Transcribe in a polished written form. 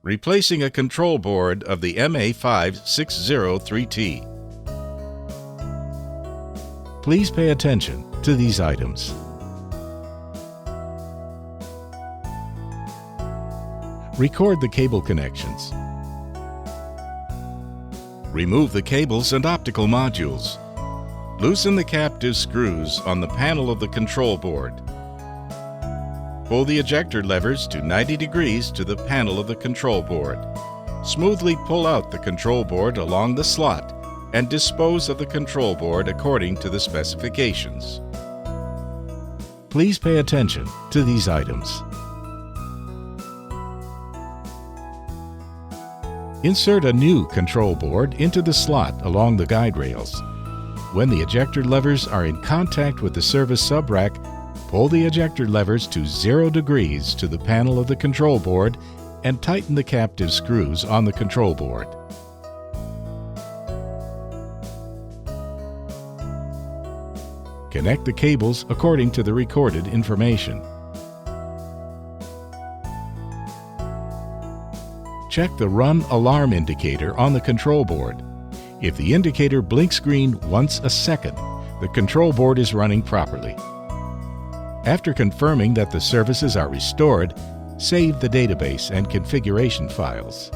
Replacing a control board of the MA5603T. Please pay attention to these items. Record the cable connections. Remove the cables and optical modules. Loosen the captive screws on the panel of the control board. Pull the ejector levers to 90 degrees to the panel of the control board. Smoothly pull out the control board along the slot and dispose of the control board according to the specifications. Please pay attention to these items. Insert a new control board into the slot along the guide rails. When the ejector levers are in contact with the service subrack, pull the ejector levers to 0 degrees to the panel of the control board and tighten the captive screws on the control board. Connect the cables according to the recorded information. Check the Run Alarm indicator on the control board. If the indicator blinks green once a second, the control board is running properly. After confirming that the services are restored, save the database and configuration files.